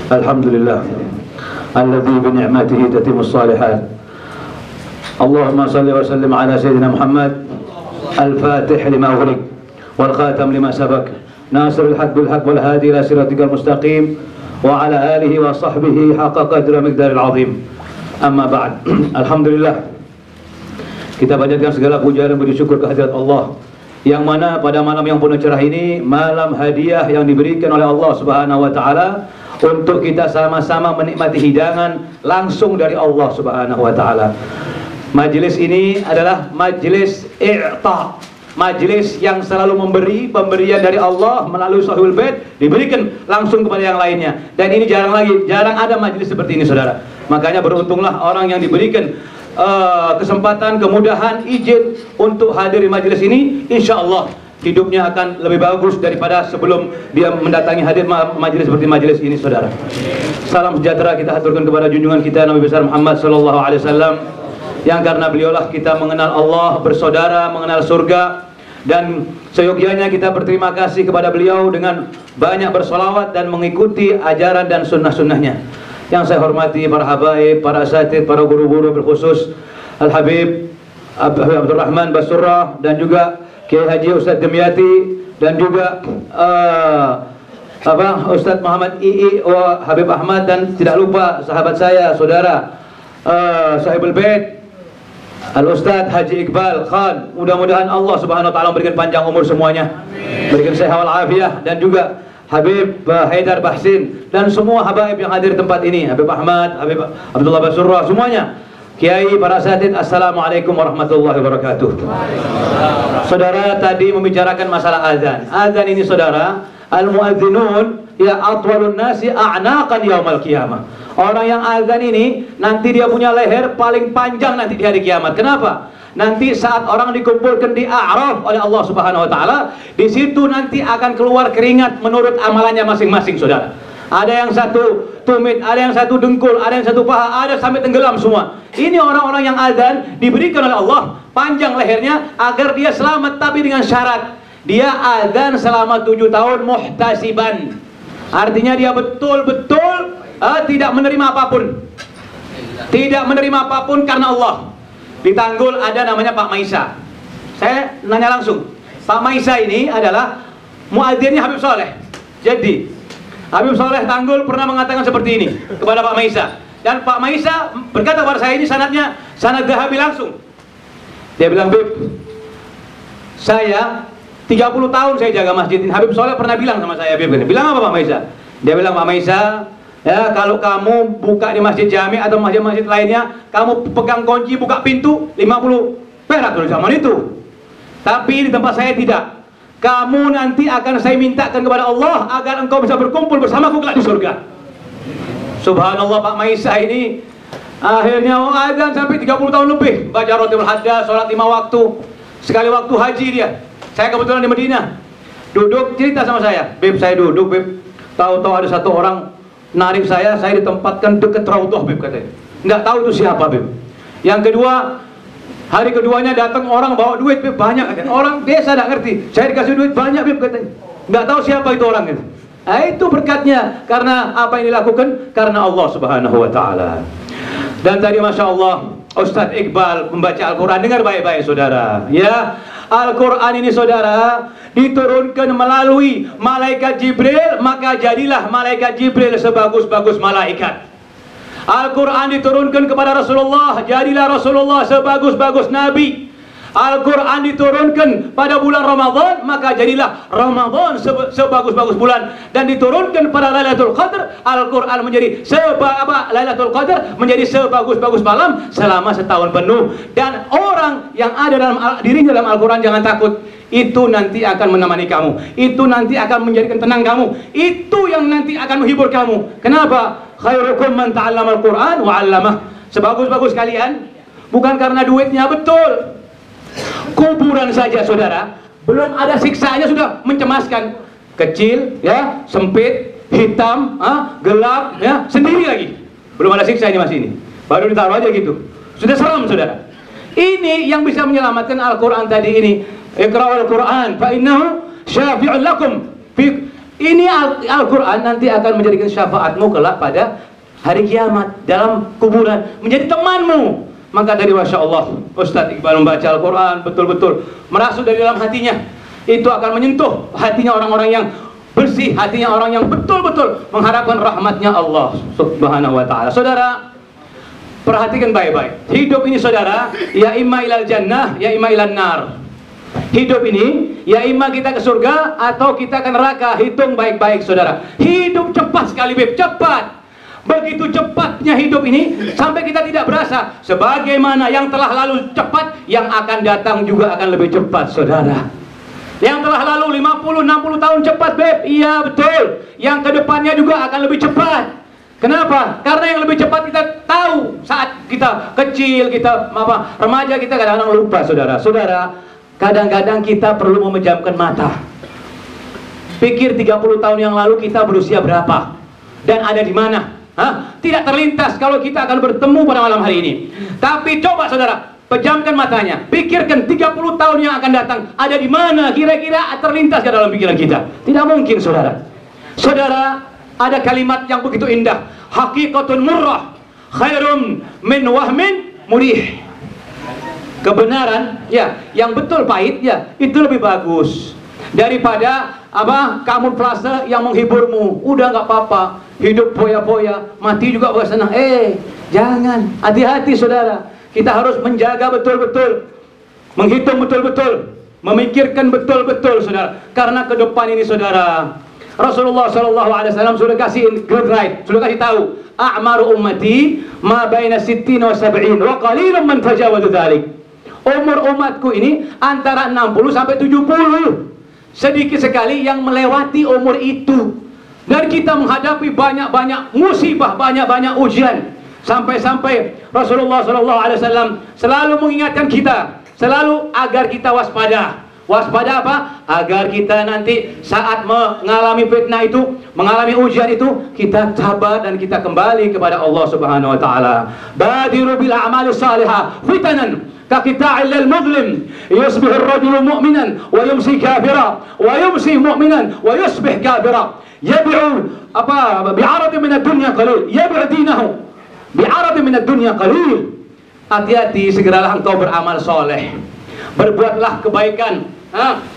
Alhamdulillah alladzi bi ni'matihi tatimmus shalihat. Allahumma shalli wa sallim ala sayyidina Muhammad al-fatih lima ughliq wal khatam lima sabaq nasirul haqq bil haqq wal hadi ila siratikal mustaqim wa ala alihi wa sahbihi haqqa qadri miqdaril azim. Amma ba'd. Alhamdulillah, kita panjatkan segala puja dan bersyukur kehadirat Allah, yang mana pada malam yang penuh cerah ini, malam hadiah yang diberikan oleh Allah Subhanahu wa taala untuk kita sama-sama menikmati hidangan langsung dari Allah Subhanahu wa taala. Majelis ini adalah majelis i'ta, majelis yang selalu memberi pemberian dari Allah melalui Shahihul Bait diberikan langsung kepada yang lainnya. Dan ini jarang ada majelis seperti ini, saudara. Makanya beruntunglah orang yang diberikan kesempatan, kemudahan, izin untuk hadir di majelis ini. Insya Allah hidupnya akan lebih bagus daripada sebelum dia mendatangi hadir majelis seperti majelis ini, saudara. Salam sejahtera kita haturkan kepada junjungan kita Nabi besar Muhammad sallallahu alaihi wasallam, yang karena beliaulah kita mengenal Allah, bersaudara, mengenal surga. Dan seyogianya kita berterima kasih kepada beliau dengan banyak bersolawat dan mengikuti ajaran dan sunnah-sunnahnya. Yang saya hormati para habaib, para asatid, para guru-guru, berkhusus Al-Habib Abdul Rahman Basurrah, dan juga Kiai Haji Ustadz Demyati, dan juga Ustadz Muhammad II Habib Ahmad, dan tidak lupa sahabat saya, saudara Sahibul Bait Al-Ustadz Haji Iqbal Khan. Mudah-mudahan Allah Subhanahu wa taala memberikan panjang umur semuanya, berikan sehat wal afiah, dan juga Habib Haidar Bahsin dan semua habaib yang hadir di tempat ini, Habib Ahmad, Habib Abdullah Basurrah, semuanya, kiai, para asatid. Assalamualaikum warahmatullahi wabarakatuh. Saudara tadi membicarakan masalah azan. Azan ini, saudara, al-muadzinun ya atwalun nasi a'naqan yaumal qiyamah. Orang yang azan ini nanti dia punya leher paling panjang nanti di hari kiamat. Kenapa? Nanti saat orang dikumpulkan di A'raf oleh Allah Subhanahu wa taala, di situ nanti akan keluar keringat menurut amalannya masing-masing, saudara. Ada yang satu tumit, ada yang satu dengkul, ada yang satu paha, ada sampai tenggelam semua. Ini orang-orang yang azan diberikan oleh Allah panjang lehernya agar dia selamat, tapi dengan syarat dia azan selama 7 tahun muhtasiban. Artinya dia betul-betul tidak menerima apapun. Tidak menerima apapun karena Allah. Di Tanggul ada namanya Pak Maisa. Saya nanya langsung, Pak Maisa ini adalah muadzinnya Habib Soleh. Jadi Habib Soleh Tanggul pernah mengatakan seperti ini kepada Pak Maisa, dan Pak Maisa berkata kepada saya, ini sanadnya sanad Dhahabi langsung. Dia bilang, Bib, saya 30 tahun saya jaga masjid ini. Habib Soleh pernah bilang sama saya, Bib, bilang apa Pak Maisa? Dia bilang, Pak Maisa, ya, kalau kamu buka di masjid Jami atau masjid-masjid lainnya, kamu pegang kunci buka pintu 50 perak dari zaman itu. Tapi di tempat saya tidak. Kamu nanti akan saya mintakan kepada Allah agar engkau bisa berkumpul bersamaku kelak di surga. Subhanallah, Pak Maisa ini akhirnya azan sampai 30 tahun lebih, baca rotibul haddas, sholat 5 waktu, sekali waktu haji dia. Saya kebetulan di Madinah, duduk cerita sama saya, Bib, saya duduk, Bib, tahu-tahu ada satu orang narik saya ditempatkan dekat Raudhah, Bib, katanya. Nggak tahu itu siapa, Bib. Yang kedua, hari keduanya datang orang bawa duit, Bib, banyak, katanya. Orang desa nggak ngerti, saya dikasih duit banyak, Bib, katanya. Nggak tahu siapa itu orang, gitu. Nah, itu berkatnya karena apa yang dilakukan karena Allah Subhanahu wa taala. Dan tadi Masya Allah Ustadz Iqbal membaca Al-Quran. Dengar baik-baik, saudara, ya. Al-Quran ini, saudara, diturunkan melalui malaikat Jibril, maka jadilah malaikat Jibril sebagus-bagus malaikat. Al-Quran diturunkan kepada Rasulullah, jadilah Rasulullah sebagus-bagus nabi. Al-Quran diturunkan pada bulan Ramadan, maka jadilah Ramadan sebagus-bagus bulan. Dan diturunkan pada Lailatul Qadar, Al-Quran menjadi Lailatul Qadar menjadi sebagus-bagus malam selama setahun penuh. Dan orang yang ada dalam dirinya dalam Al-Quran, jangan takut, itu nanti akan menemani kamu, itu nanti akan menjadikan tenang kamu, itu yang nanti akan menghibur kamu. Kenapa? Khairukum man ta'allama Al-Quran wa 'allamah. Sebagus-bagus kalian bukan karena duitnya, betul. Kuburan saja, saudara, belum ada siksanya sudah mencemaskan. Kecil, ya, sempit, hitam, gelap, ya, sendiri lagi. Belum ada siksa ini, masih ini. Baru ditaruh aja gitu. Sudah seram, saudara. Ini yang bisa menyelamatkan Al-Quran tadi ini. Iqra'ul Quran fa innahu syafi'un lakum Ini Al-Quran nanti akan menjadikan syafaatmu kelak pada hari kiamat, dalam kuburan, menjadi temanmu. Maka dari Masya Allah, Ustadz Iqbal membaca Al-Quran betul-betul merasuk dari dalam hatinya. Itu akan menyentuh hatinya orang-orang yang bersih, hatinya orang yang betul-betul mengharapkan rahmatnya Allah Subhanahu wa ta'ala. Saudara, perhatikan baik-baik. Hidup ini saudara, ya imma ilal jannah, ya imma ilal nar. Hidup ini, ya imma kita ke surga atau kita ke neraka. Hitung baik-baik saudara. Hidup cepat sekali Beb, cepat. Begitu cepatnya hidup ini sampai kita tidak berasa. Sebagaimana yang telah lalu cepat, yang akan datang juga akan lebih cepat saudara. Yang telah lalu 50-60 tahun cepat Beb, iya betul. Yang kedepannya juga akan lebih cepat. Kenapa? Karena yang lebih cepat kita tahu saat kita kecil, kita remaja, kita kadang-kadang lupa saudara. Saudara, kadang-kadang kita perlu memejamkan mata. Pikir 30 tahun yang lalu kita berusia berapa? Dan ada di mana? Tidak terlintas kalau kita akan bertemu pada malam hari ini. Tapi coba saudara, pejamkan matanya. Pikirkan 30 tahun yang akan datang. Ada di mana? Kira-kira terlintas ke dalam pikiran kita? Tidak mungkin saudara. Saudara, ada kalimat yang begitu indah. Haqiqatun murrah khairum min wahmin murih. Kebenaran, ya, yang betul pahit, ya, itu lebih bagus daripada kamuflase yang menghiburmu. Udah nggak apa-apa, hidup poya-poya, mati juga bukan senang. Jangan, hati-hati saudara. Kita harus menjaga betul-betul, menghitung betul-betul, memikirkan betul-betul saudara. Karena ke depan ini saudara, Rasulullah SAW sudah kasih green light, sudah kasih tahu, a'maru ummati ma baina 60 wa 70 wa qalilun man tajawaz dzalik. Umur umatku ini antara 60 sampai 70. Sedikit sekali yang melewati umur itu. Dan kita menghadapi banyak-banyak musibah, banyak-banyak ujian. Sampai-sampai Rasulullah SAW selalu mengingatkan kita, selalu agar kita waspada. Waspada apa? Agar kita nanti saat mengalami fitnah itu, mengalami ujian itu, kita sabar dan kita kembali kepada Allah Subhanahu wa taala. Badiru bil a'mali salihah fitanan كقطاع المظلم يصبح الرجل مؤمنا ويمسي كافرا ويمسي مؤمنا ويصبح كافرا يبيع بعرض من الدنيا قليل يبيع دينه بعرض من الدنيا قليل. Hati-hati, segeralah engkau beramal soleh, berbuatlah kebaikan.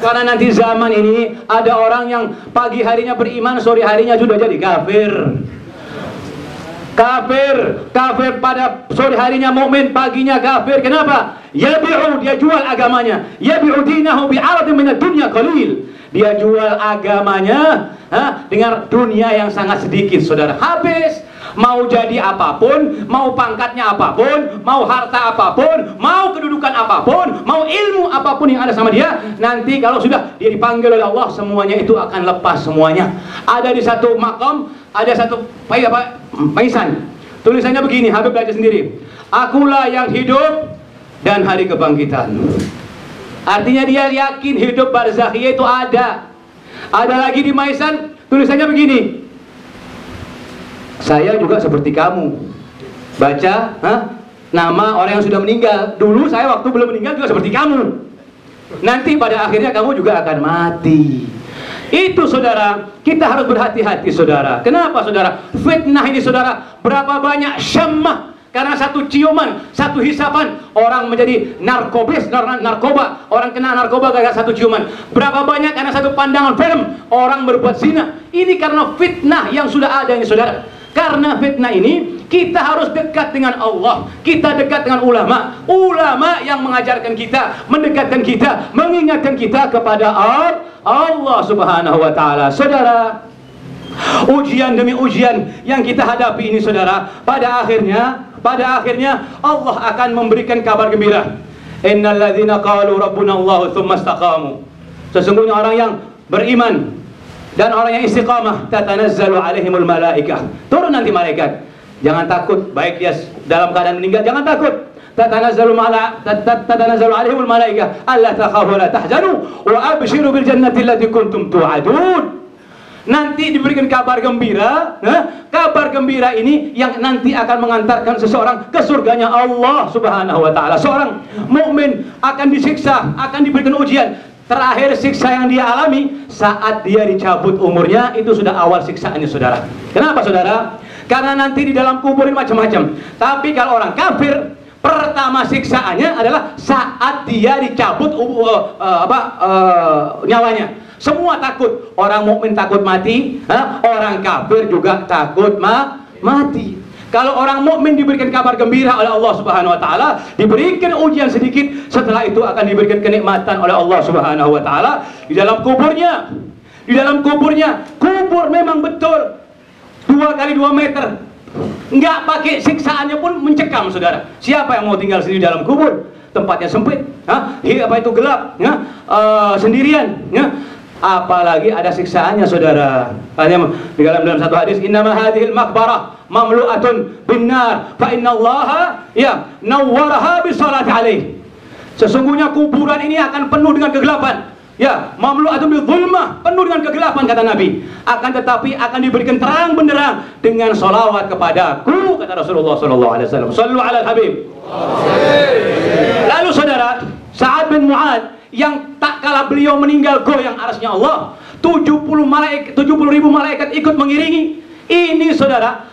Karena nanti zaman ini ada orang yang pagi harinya beriman, sore harinya sudah jadi kafir. Kafir pada sore harinya mukmin, paginya kafir. Kenapa? Yabi'u, dia jual agamanya. Yabi'u dinahu bi'aradin minad dunya qalil. Dia jual agamanya dengan dunia yang sangat sedikit saudara. Habis. Mau jadi apapun, mau pangkatnya apapun, mau harta apapun, mau kedudukan apapun, mau ilmu apapun yang ada sama dia, nanti kalau sudah dia dipanggil oleh Allah, semuanya itu akan lepas semuanya. Ada di satu makam, ada satu paisan. Tulisannya begini, Habib baca sendiri. Akulah yang hidup dan hari kebangkitan. Artinya dia yakin hidup barzakhiyah itu ada. Ada lagi di Maisan, tulisannya begini. Saya juga seperti kamu. Baca nama orang yang sudah meninggal. Dulu saya waktu belum meninggal juga seperti kamu. Nanti pada akhirnya kamu juga akan mati. Itu saudara, kita harus berhati-hati saudara. Kenapa saudara? Fitnah ini saudara, berapa banyak syamah. Karena satu ciuman, satu hisapan, orang menjadi narkoba. Orang kena narkoba gara-gara satu ciuman. Berapa banyak karena satu pandangan film, orang berbuat zina. Ini karena fitnah yang sudah ada ini saudara. Karena fitnah ini, kita harus dekat dengan Allah. Kita dekat dengan ulama. Ulama yang mengajarkan kita, mendekatkan kita, mengingatkan kita kepada Allah Subhanahu wa ta'ala. Saudara, ujian demi ujian yang kita hadapi ini saudara, pada akhirnya Allah akan memberikan kabar gembira. Innal ladzina qalu rabbuna Allah tsumma istaqamu. Sesungguhnya orang yang beriman dan orang yang istiqamah, tatanazzalu alaihimul malaikah. Turun nanti malaikat. Jangan takut, baik dia dalam keadaan meninggal, jangan takut. Tatanazzalu alaihimul malaikah alla takhafu wa la tahzanu wa abshiru bil jannati allati kuntum tu'adun. Nanti diberikan kabar gembira. Kabar gembira ini yang nanti akan mengantarkan seseorang ke surganya Allah Subhanahu wa ta'ala. Seorang mukmin akan disiksa, akan diberikan ujian. terakhir siksa yang dia alami saat dia dicabut umurnya, itu sudah awal siksaannya, saudara. Kenapa, saudara? Karena nanti di dalam kubur ini macam-macam. Tapi kalau orang kafir, pertama siksaannya adalah saat dia dicabut nyawanya. Semua takut. Orang mukmin takut mati, orang kafir juga takut mati. Kalau orang mukmin diberikan kabar gembira oleh Allah Subhanahu wa taala, diberikan ujian sedikit, setelah itu akan diberikan kenikmatan oleh Allah Subhanahu wa taala di dalam kuburnya. Di dalam kuburnya, kubur memang betul 2 kali 2 meter. Enggak pakai siksaannya pun mencekam, saudara. Siapa yang mau tinggal sendiri dalam kubur? Tempatnya sempit, apa itu gelap, sendirian, apalagi ada siksaannya, saudara. Hanya di dalam satu hadis, innama hadhil maqbarah mamlu'atun binnar fa innallaha nawwaraha bisalati alaih. Sesungguhnya kuburan ini akan penuh dengan kegelapan. Mamlu'atun bidzulmah, penuh dengan kegelapan, kata Nabi. Akan tetapi akan diberikan terang benderang dengan sholawat kepadaku, kata Rasulullah sallallahu alaihi wasallam. Shallu ala al-habib. Lalu saudara, Sa'ad bin Mu'adz yang tak kala beliau meninggal goyang arasnya Allah, 70.000 malaikat ikut mengiringi. Ini saudara,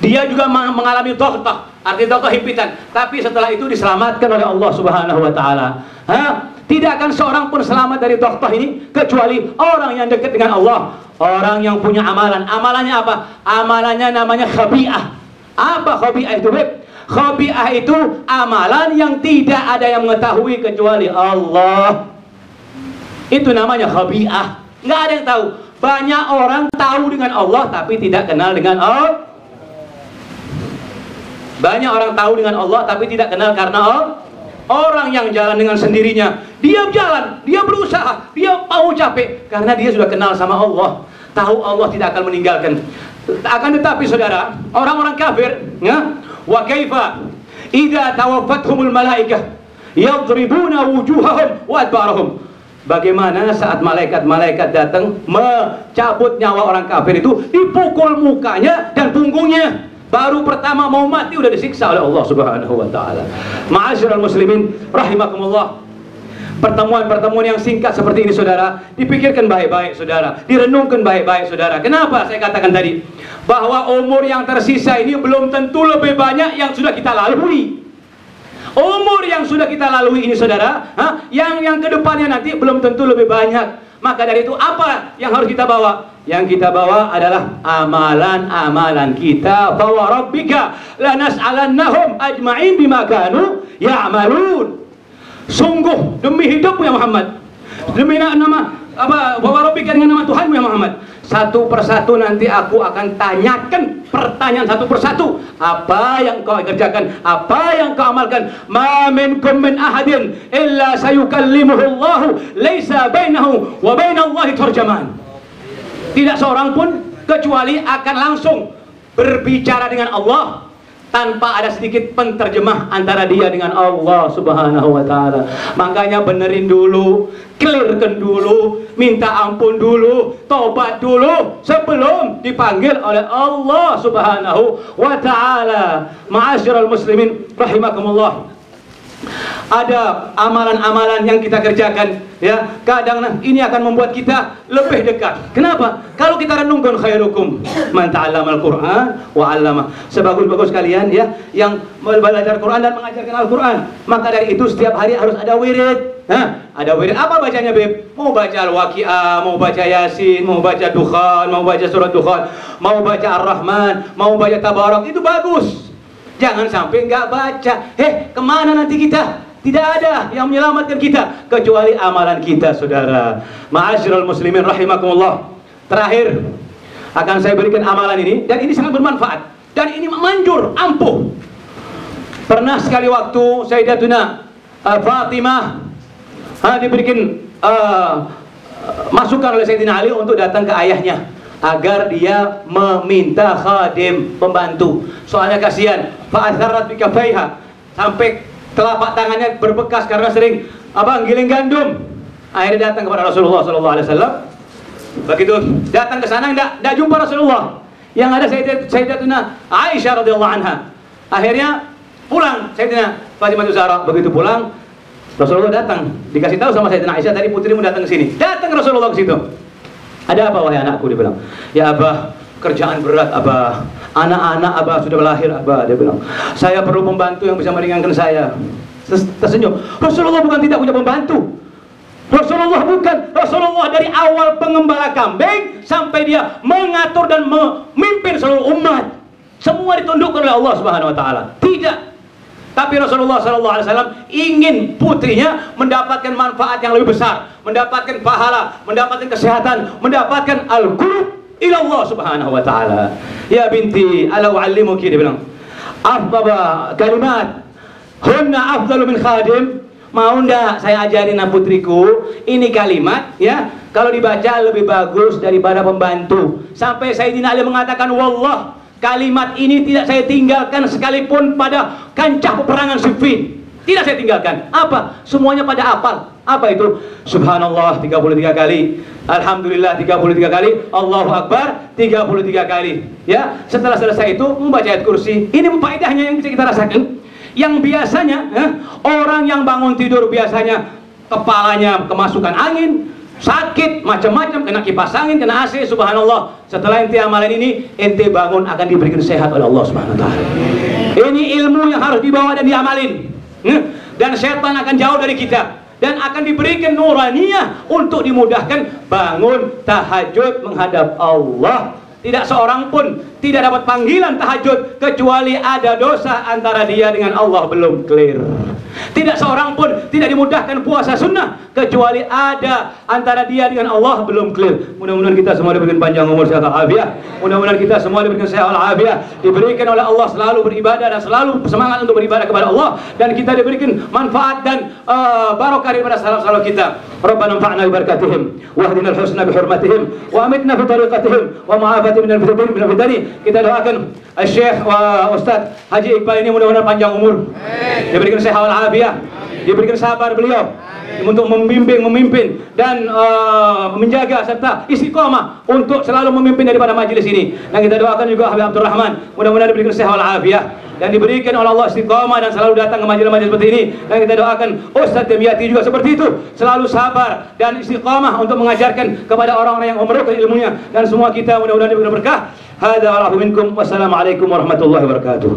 dia juga mengalami doktah, arti doktah himpitan. Tapi setelah itu diselamatkan oleh Allah Subhanahu wa taala. Tidak akan seorang pun selamat dari doktah ini kecuali orang yang dekat dengan Allah, orang yang punya amalan. Amalannya apa? Amalannya namanya khabi'ah. Apa khabi'ah itu, Beb? Khabi'ah itu amalan yang tidak ada yang mengetahui kecuali Allah. Itu namanya khabi'ah. Nggak ada yang tahu. Banyak orang tahu dengan Allah tapi tidak kenal dengan Allah. Banyak orang tahu dengan Allah tapi tidak kenal karena Allah. Orang yang jalan dengan sendirinya, dia jalan, dia berusaha, dia mau capek karena dia sudah kenal sama Allah. Tahu Allah tidak akan meninggalkan. Akan tetapi saudara, orang-orang kafir, wa kaifa idza tawaffathumul malaikah yadribuna wujuhahum wa adbarahum. Bagaimana saat malaikat-malaikat datang mencabut nyawa orang kafir itu, dipukul mukanya dan punggungnya. Baru pertama mau mati udah disiksa oleh Allah Subhanahu wa taala. Ma'asyiral muslimin rahimakumullah. Pertemuan-pertemuan yang singkat seperti ini, saudara, dipikirkan baik-baik, saudara, direnungkan baik-baik, saudara. Kenapa saya katakan tadi bahwa umur yang tersisa ini belum tentu lebih banyak yang sudah kita lalui. Umur yang sudah kita lalui ini, saudara, yang kedepannya nanti belum tentu lebih banyak. Maka dari itu apa yang harus kita bawa? Yang kita bawa adalah amalan-amalan kita. Fa wa rabbika lanas'alannahum ajma'in bima kanu ya'malun. Sungguh demi hidupmu ya Muhammad, demi nama apa, wa rabbika, dengan nama Tuhanmu ya Muhammad, satu persatu nanti aku akan tanyakan pertanyaan satu persatu. Apa yang kau kerjakan, apa yang kau amalkan. Ma minkum min ahadin illa sayukallimuhu Allah laisa bainahu wa bainallahi tarjaman. Tidak seorang pun kecuali akan langsung berbicara dengan Allah tanpa ada sedikit penterjemah antara dia dengan Allah Subhanahu wa taala. Makanya benerin dulu, clearkan dulu, minta ampun dulu, tobat dulu sebelum dipanggil oleh Allah Subhanahu wa taala. Ma'asyiral muslimin rahimakumullah. Ada amalan-amalan yang kita kerjakan, ya, kadang ini akan membuat kita lebih dekat. Kenapa? Kalau kita renungkan khairukum man ta'allamal Qur'an wa 'allama. Sebagus-bagus kalian, ya, yang belajar Quran dan mengajarkan Al-Quran. Maka dari itu setiap hari harus ada wirid. Ada wirid. Apa bacanya, Beb? Mau baca Al-Waqi'ah, mau baca Yasin, mau baca Dukhan, mau baca surat Dukhan, mau baca Ar-Rahman, mau baca Tabarak, itu bagus. Jangan sampai nggak baca. Kemana nanti kita? Tidak ada yang menyelamatkan kita kecuali amalan kita, saudara. Ma'asyiral muslimin rahimakumullah. Terakhir akan saya berikan amalan ini, dan ini sangat bermanfaat dan ini manjur, ampuh. Pernah sekali waktu Sayyidatuna Fatimah diberikan masukan oleh Sayyidina Ali untuk datang ke ayahnya agar dia meminta khadim, pembantu. Soalnya kasihan, fa'atharat bikafaiha, sampai telapak tangannya berbekas karena sering giling gandum. Akhirnya datang kepada Rasulullah SAW. Begitu datang ke sana, tidak jumpa Rasulullah. Yang ada Sayyidatuna Aisyah radhiyallahu anha. Akhirnya pulang Sayyidatina Fatimah Zahra. Begitu pulang, Rasulullah datang, dikasih tahu sama Sayyidina Aisyah, tadi putrimu datang ke sini. Datang Rasulullah ke situ. Ada apa wahai anakku, dia bilang. Ya Abah, kerjaan berat Abah. Anak-anak Abah sudah lahir Abah, dia bilang. Saya perlu pembantu yang bisa meringankan saya. Tersenyum. Rasulullah bukan tidak punya pembantu. Rasulullah bukan. Rasulullah dari awal pengembala kambing sampai dia mengatur dan memimpin seluruh umat. Semua ditundukkan oleh Allah Subhanahu wa taala. Tidak. Tapi Rasulullah SAW ingin putrinya mendapatkan manfaat yang lebih besar, mendapatkan pahala, mendapatkan kesehatan, mendapatkan al-qurb ila Allah Subhanahu wa taala. Ya binti, ala uallimuki, dia bilang. Afdal kalimat, hunna afdalu min khadim. Mau ndak saya ajarin putriku ini kalimat, ya, kalau dibaca lebih bagus daripada pembantu. Sampai Sayyidina Ali mengatakan, wallah, kalimat ini tidak saya tinggalkan sekalipun pada kancah peperangan Siffin. Tidak saya tinggalkan. Apa? Semuanya pada hafal. Apa itu? Subhanallah 33 kali, Alhamdulillah 33 kali, Allahu Akbar 33 kali. Ya, setelah selesai itu membaca ayat kursi. Ini faedahnya yang bisa kita rasakan. Yang biasanya orang yang bangun tidur biasanya kepalanya kemasukan angin, sakit, macam-macam, kena kipas angin, kena AC, subhanallah. Setelah ente amalan ini, ente bangun akan diberikan sehat oleh Allah Subhanahu wa taala. Ini ilmu yang harus dibawa dan diamalin. Dan setan akan jauh dari kita dan akan diberikan nuraniyah untuk dimudahkan bangun tahajud menghadap Allah. Tidak seorang pun tidak dapat panggilan tahajud kecuali ada dosa antara dia dengan Allah belum clear. Tidak seorang pun tidak dimudahkan puasa sunnah kecuali ada antara dia dengan Allah belum clear. Mudah-mudahan kita semua diberikan panjang umur, sehat walafiat. Mudah-mudahan kita semua diberikan sehat walafiat, diberikan oleh Allah selalu beribadah dan selalu semangat untuk beribadah kepada Allah, dan kita diberikan manfaat dan barokah daripada salaf-salaf kita. Rabbana anfa'na bi barakatihim wa hdina al-husna bi hurmatihim wa amitna fi tariqatihim wa ma'afati min al-fitani. Kita doakan Syekh wa Ustaz Haji Iqbal ini mudah-mudahan panjang umur, diberikan sehat walafiat, diberikan sabar beliau untuk membimbing, memimpin dan menjaga serta istiqomah untuk selalu memimpin daripada majelis ini. Dan kita doakan juga Habib Abdul Rahman, mudah-mudahan diberikan sehat walafiat dan diberikan oleh Allah istiqomah dan selalu datang ke majelis-majelis seperti ini. Dan kita doakan Ustaz Demyati juga seperti itu, selalu sabar dan istiqomah untuk mengajarkan kepada orang-orang yang memerlukan ilmunya, dan semua kita mudah-mudahan diberikan berkah. Hadza wa minkum, wassalamualaikum warahmatullahi wabarakatuh.